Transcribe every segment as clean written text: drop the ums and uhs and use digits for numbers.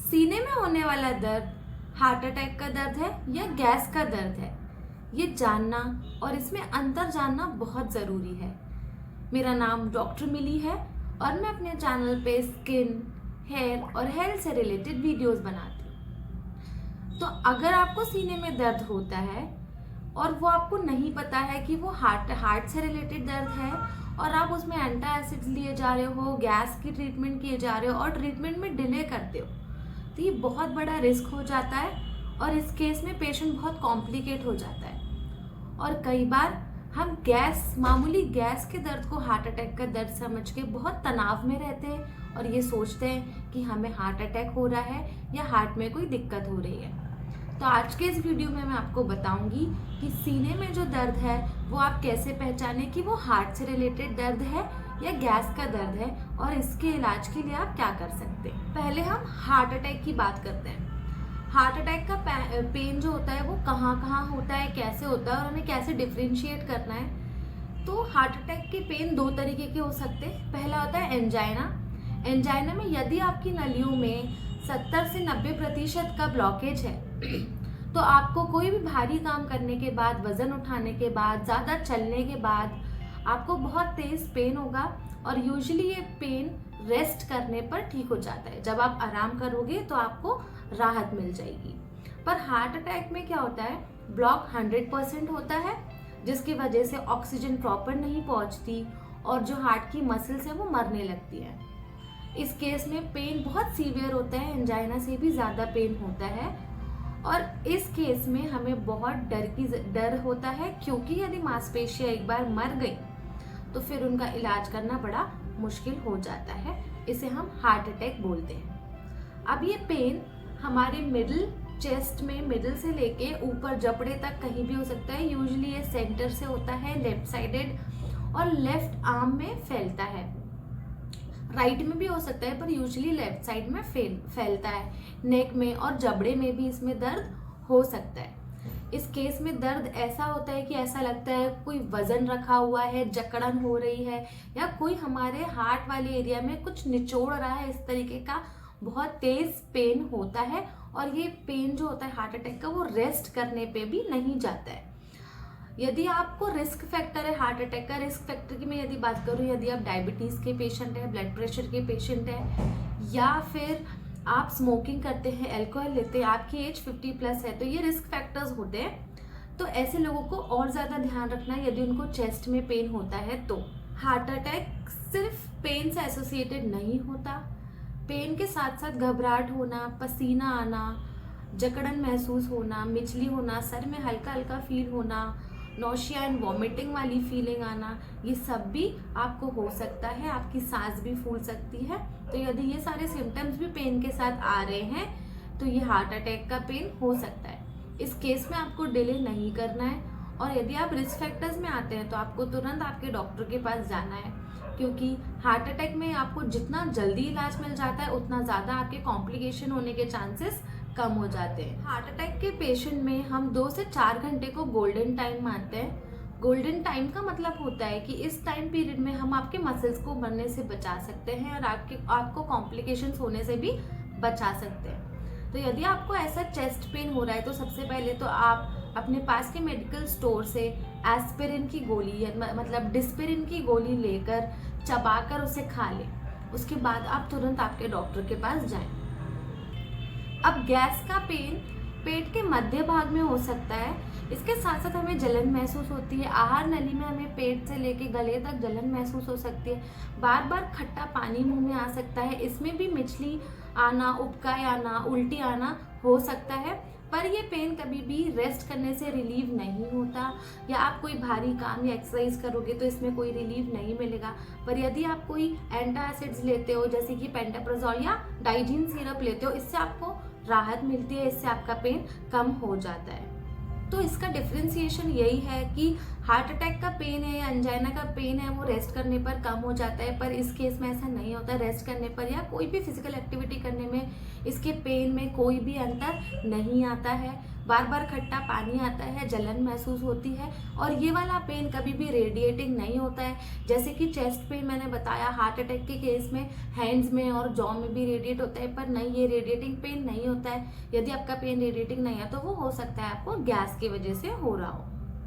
सीने में होने वाला दर्द हार्ट अटैक का दर्द है या गैस का दर्द है, ये जानना और इसमें अंतर जानना बहुत ज़रूरी है। मेरा नाम डॉक्टर मिली है और मैं अपने चैनल पे स्किन, हेयर और हेल्थ से रिलेटेड वीडियोस बनाती हूँ। तो अगर आपको सीने में दर्द होता है और वो आपको नहीं पता है कि वो हार्ट से रिलेटेड दर्द है और आप उसमें एंटासिड्स लिए जा रहे हो, गैस की ट्रीटमेंट किए जा रहे हो और ट्रीटमेंट में डिले करते हो, तो ये बहुत बड़ा रिस्क हो जाता है और इस केस में पेशेंट बहुत कॉम्प्लिकेट हो जाता है। और कई बार हम मामूली गैस के दर्द को हार्ट अटैक का दर्द समझ के बहुत तनाव में रहते हैं और ये सोचते हैं कि हमें हार्ट अटैक हो रहा है या हार्ट में कोई दिक्कत हो रही है। तो आज के इस वीडियो में मैं आपको बताऊंगी कि सीने में जो दर्द है वो आप कैसे पहचाने कि वो हार्ट से रिलेटेड दर्द है या गैस का दर्द है और इसके इलाज के लिए आप क्या कर सकते हैं। पहले हम हार्ट अटैक की बात करते हैं। हार्ट अटैक का पेन जो होता है वो कहाँ कहाँ होता है, कैसे होता है और हमें कैसे डिफ्रेंशिएट करना है। तो हार्ट अटैक के पेन दो तरीके के हो सकते हैं। पहला होता है एंजाइना। एंजाइना में यदि आपकी नलियों में 70 से 90% का ब्लॉकेज है तो आपको कोई भी भारी काम करने के बाद, वजन उठाने के बाद, ज़्यादा चलने के बाद आपको बहुत तेज़ पेन होगा और यूजुअली ये पेन रेस्ट करने पर ठीक हो जाता है। जब आप आराम करोगे तो आपको राहत मिल जाएगी। पर हार्ट अटैक में क्या होता है, ब्लॉक 100% होता है जिसकी वजह से ऑक्सीजन प्रॉपर नहीं पहुंचती और जो हार्ट की मसल्स है वो मरने लगती है। इस केस में पेन बहुत सीवियर होता है, एंजाइना से भी ज़्यादा पेन होता है और इस केस में हमें बहुत डर होता है क्योंकि यदि मांसपेशियां एक बार मर गई तो फिर उनका इलाज करना बड़ा मुश्किल हो जाता है। इसे हम हार्ट अटैक बोलते हैं। अब ये पेन हमारे मिडिल चेस्ट में, मिडिल से लेके ऊपर जबड़े तक कहीं भी हो सकता है। यूजुअली ये सेंटर से होता है, लेफ्ट साइडेड और लेफ्ट आर्म में फैलता है। राइट में भी हो सकता है पर यूजुअली लेफ्ट साइड में फैलता है। नेक में और जबड़े में भी इसमें दर्द हो सकता है। इस केस में दर्द ऐसा होता है कि ऐसा लगता है कोई वजन रखा हुआ है, जकड़न हो रही है या कोई हमारे हार्ट वाले एरिया में कुछ निचोड़ रहा है। इस तरीके का बहुत तेज पेन होता है और ये पेन जो होता है हार्ट अटैक का वो रेस्ट करने पे भी नहीं जाता है। यदि आपको रिस्क फैक्टर है हार्ट अटैक का, रिस्क फैक्टर की मैं यदि बात करूँ, यदि आप डायबिटीज़ के पेशेंट हैं, ब्लड प्रेशर के पेशेंट हैं या फिर आप स्मोकिंग करते हैं, अल्कोहल लेते हैं, आपकी एज 50+ है, तो ये रिस्क फैक्टर्स होते हैं। तो ऐसे लोगों को और ज़्यादा ध्यान रखना है यदि उनको चेस्ट में पेन होता है तो। हार्ट अटैक सिर्फ पेन से एसोसिएटेड नहीं होता। पेन के साथ साथ घबराहट होना, पसीना आना, जकड़न महसूस होना, मिचली होना, सर में हल्का हल्का फील होना, नोशिया एंड वॉमिटिंग वाली फीलिंग आना, ये सब भी आपको हो सकता है। आपकी सांस भी फूल सकती है। तो यदि ये सारे सिम्टम्स भी पेन के साथ आ रहे हैं तो ये हार्ट अटैक का पेन हो सकता है। इस केस में आपको डिले नहीं करना है और यदि आप रिस्क फैक्टर्स में आते हैं तो आपको तुरंत आपके डॉक्टर के पास जाना है क्योंकि हार्ट अटैक में आपको जितना जल्दी इलाज मिल जाता है उतना ज़्यादा आपके कॉम्प्लिकेशन होने के चांसेस कम हो जाते हैं। हार्ट अटैक के पेशेंट में हम 2 से 4 घंटे को गोल्डन टाइम मानते हैं। गोल्डन टाइम का मतलब होता है कि इस टाइम पीरियड में हम आपके मसल्स को मरने से बचा सकते हैं और आपको कॉम्प्लिकेशंस होने से भी बचा सकते हैं। तो यदि आपको ऐसा चेस्ट पेन हो रहा है तो सबसे पहले तो आप अपने पास के मेडिकल स्टोर से एस्पिरिन की गोली मतलब डिस्पिरिन की गोली लेकर चबाकर उसे खा लें। उसके बाद आप तुरंत आपके डॉक्टर के पास जाएं। अब गैस का पेन पेट के मध्य भाग में हो सकता है। इसके साथ साथ हमें जलन महसूस होती है। आहार नली में हमें पेट से लेके गले तक जलन महसूस हो सकती है। बार बार खट्टा पानी मुंह में आ सकता है। इसमें भी मिचली आना, उबकाई आना, उल्टी आना हो सकता है। पर ये पेन कभी भी रेस्ट करने से रिलीव नहीं होता या आप कोई भारी काम या एक्सरसाइज करोगे तो इसमें कोई रिलीव नहीं मिलेगा। पर यदि आप कोई एंटासिड्स लेते हो जैसे कि पेंटाप्रोजोल या डाइजीन सिरप लेते हो, इससे आपको राहत मिलती है, इससे आपका पेन कम हो जाता है। तो इसका डिफ्रेंसिएशन यही है कि हार्ट अटैक का पेन है या एंजाइना का पेन है वो रेस्ट करने पर कम हो जाता है, पर इस केस में ऐसा नहीं होता। रेस्ट करने पर या कोई भी फिजिकल एक्टिविटी करने में इसके पेन में कोई भी अंतर नहीं आता है। बार बार खट्टा पानी आता है, जलन महसूस होती है और ये वाला पेन कभी भी रेडिएटिंग नहीं होता है। जैसे कि चेस्ट पेन मैंने बताया, हार्ट अटैक के केस में हैंड्स में और जॉ में भी रेडिएट होता है, पर नहीं, ये रेडिएटिंग पेन नहीं होता है। यदि आपका पेन रेडिएटिंग नहीं है तो वो हो सकता है आपको गैस की वजह से हो रहा हो।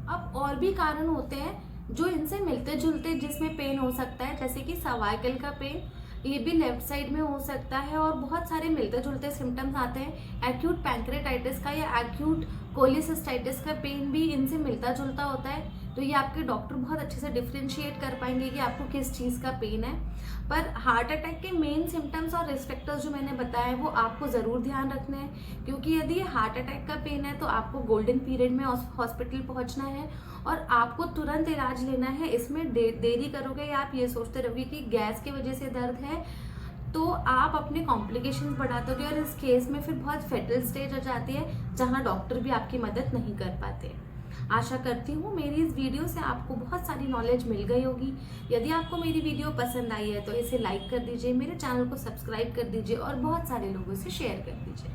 अब और भी कारण होते हैं जो इनसे मिलते जुलते जिसमें पेन हो सकता है, जैसे कि सर्वाइकल का पेन, ये भी लेफ्ट साइड में हो सकता है और बहुत सारे मिलते जुलते सिम्टम्स आते हैं। एक्यूट पैंक्रेटाइटिस का या एक्यूट कोलिसिस्टाइटिस का पेन भी इनसे मिलता जुलता होता है। तो ये आपके डॉक्टर बहुत अच्छे से डिफ्रेंशिएट कर पाएंगे कि आपको किस चीज़ का पेन है। पर हार्ट अटैक के मेन सिम्टम्स और रिस्क फैक्टर्स जो मैंने बताए वो आपको ज़रूर ध्यान रखने हैं, क्योंकि यदि ये हार्ट अटैक का पेन है तो आपको गोल्डन पीरियड में हॉस्पिटल पहुंचना है और आपको तुरंत इलाज लेना है। इसमें देरी करोगे या आप ये सोचते रहोगे कि गैस की वजह से दर्द है तो आप अपने कॉम्प्लिकेशंस बढ़ा दोगे और इस केस में फिर बहुत फेटल स्टेज हो जाती है जहां डॉक्टर भी आपकी मदद नहीं कर पाते। आशा करती हूँ मेरी इस वीडियो से आपको बहुत सारी नॉलेज मिल गई होगी। यदि आपको मेरी वीडियो पसंद आई है तो इसे लाइक कर दीजिए, मेरे चैनल को सब्सक्राइब कर दीजिए और बहुत सारे लोगों से शेयर कर दीजिए।